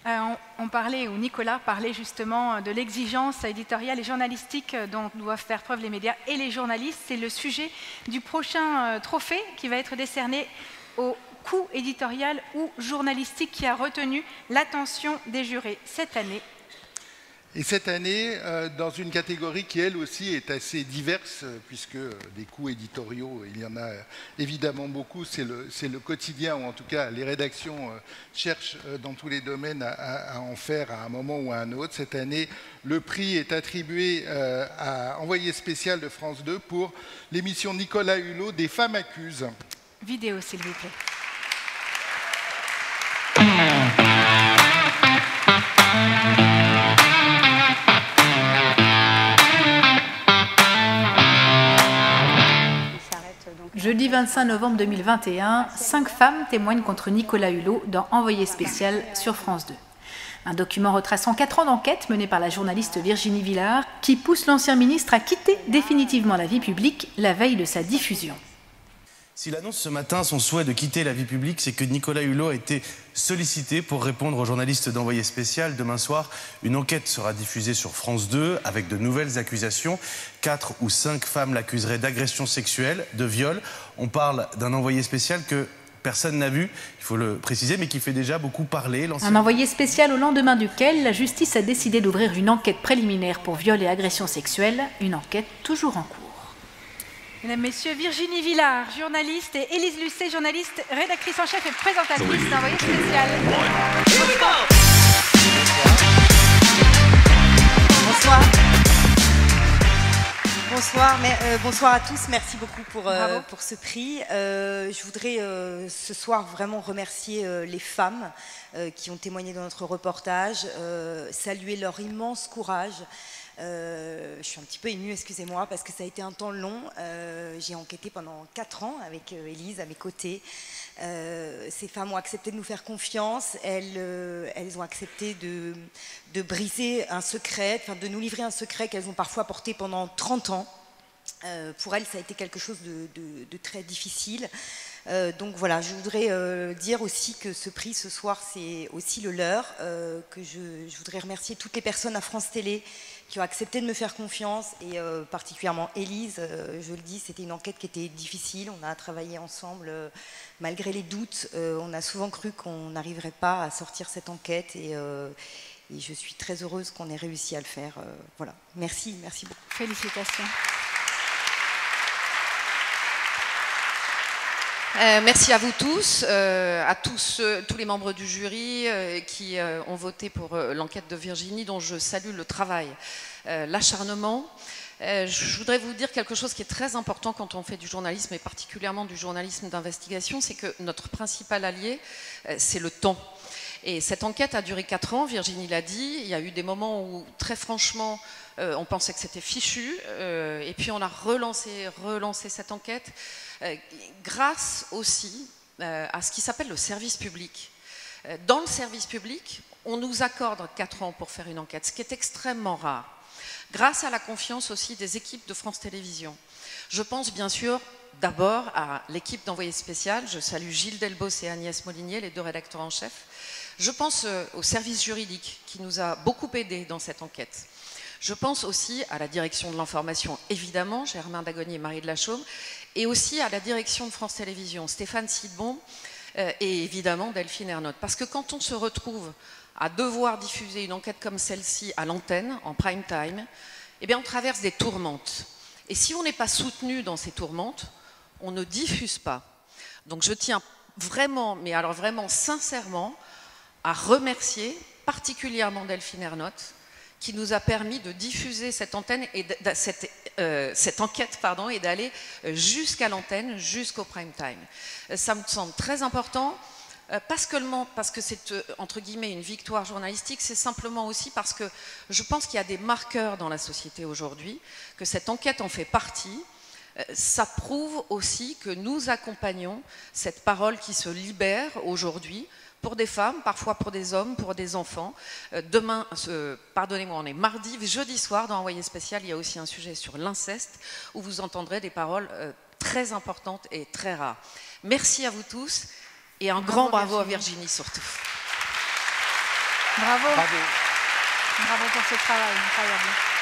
On parlait, ou Nicolas parlait justement de l'exigence éditoriale et journalistique dont doivent faire preuve les médias et les journalistes. C'est le sujet du prochain trophée qui va être décerné au coût éditorial ou journalistique qui a retenu l'attention des jurés cette année. Et cette année, dans une catégorie qui, elle aussi, est assez diverse, puisque des coûts éditoriaux, il y en a évidemment beaucoup, c'est le quotidien, ou en tout cas les rédactions cherchent dans tous les domaines à en faire à un moment ou à un autre. Cette année, le prix est attribué à Envoyé spécial de France 2 pour l'émission Nicolas Hulot, Des femmes accusent. Vidéo, s'il vous plaît. Jeudi 25 novembre 2021, 5 femmes témoignent contre Nicolas Hulot dans Envoyé spécial sur France 2. Un document retraçant 4 ans d'enquête menée par la journaliste Virginie Villard qui pousse l'ancien ministre à quitter définitivement la vie publique la veille de sa diffusion. S'il annonce ce matin son souhait de quitter la vie publique, c'est que Nicolas Hulot a été sollicité pour répondre aux journalistes d'Envoyé spécial. Demain soir, une enquête sera diffusée sur France 2 avec de nouvelles accusations. 4 ou 5 femmes l'accuseraient d'agression sexuelle, de viol. On parle d'un envoyé spécial que personne n'a vu, il faut le préciser, mais qui fait déjà beaucoup parler. Un envoyé spécial au lendemain duquel la justice a décidé d'ouvrir une enquête préliminaire pour viol et agression sexuelle, une enquête toujours en cours. Mesdames, Messieurs, Virginie Villard, journaliste, et Élise Lucet, journaliste, rédactrice en chef et présentatrice d'Envoyé spécial. Bonsoir. Bonsoir, bonsoir à tous, merci beaucoup pour ce prix. Je voudrais ce soir vraiment remercier les femmes qui ont témoigné dans notre reportage, saluer leur immense courage. Je suis un petit peu émue, excusez-moi, parce que ça a été un temps long. J'ai enquêté pendant 4 ans avec Élise à mes côtés. Ces femmes ont accepté de nous faire confiance. Elles ont accepté de briser un secret, enfin, de nous livrer un secret qu'elles ont parfois porté pendant 30 ans. Pour elles, ça a été quelque chose de très difficile. Donc voilà, je voudrais dire aussi que ce prix ce soir, c'est aussi le leur, que je voudrais remercier toutes les personnes à France Télé qui ont accepté de me faire confiance, et particulièrement Élise. Je le dis, c'était une enquête qui était difficile. On a travaillé ensemble malgré les doutes. On a souvent cru qu'on n'arriverait pas à sortir cette enquête, et je suis très heureuse qu'on ait réussi à le faire. Voilà, merci beaucoup. Félicitations. Merci à vous tous, tous les membres du jury qui ont voté pour l'enquête de Virginie, dont je salue le travail, l'acharnement. Je voudrais vous dire quelque chose qui est très important quand on fait du journalisme, et particulièrement du journalisme d'investigation, c'est que notre principal allié, c'est le temps. Et cette enquête a duré 4 ans, Virginie l'a dit. Il y a eu des moments où, très franchement, on pensait que c'était fichu, et puis on a relancé cette enquête, grâce aussi à ce qui s'appelle le service public. Dans le service public, on nous accorde 4 ans pour faire une enquête, ce qui est extrêmement rare, grâce à la confiance aussi des équipes de France Télévisions. Je pense bien sûr d'abord à l'équipe d'Envoyé spécial. Je salue Gilles Delbos et Agnès Molinier, les 2 rédacteurs en chef. Je pense au service juridique qui nous a beaucoup aidés dans cette enquête. Je pense aussi à la direction de l'information, évidemment, Germain Dagonier et Marie de la Chaume, et aussi à la direction de France Télévisions, Stéphane Sidbon et évidemment Delphine Ernotte. Parce que quand on se retrouve à devoir diffuser une enquête comme celle-ci à l'antenne, en prime time, eh bien on traverse des tourmentes. Et si on n'est pas soutenu dans ces tourmentes, on ne diffuse pas. Donc je tiens vraiment, mais alors vraiment sincèrement, à remercier particulièrement Delphine Ernotte, qui nous a permis de diffuser cette enquête et d'aller jusqu'à l'antenne, jusqu'au prime time. Ça me semble très important, parce que c'est entre guillemets une victoire journalistique, c'est simplement aussi parce que je pense qu'il y a des marqueurs dans la société aujourd'hui, que cette enquête en fait partie. Ça prouve aussi que nous accompagnons cette parole qui se libère aujourd'hui, pour des femmes, parfois pour des hommes, pour des enfants. Demain, pardonnez-moi, on est mardi, jeudi soir, dans Envoyé spécial, il y a aussi un sujet sur l'inceste, où vous entendrez des paroles très importantes et très rares. Merci à vous tous, et un grand bravo à Virginie surtout. Bravo. Bravo. Bravo pour ce travail incroyable.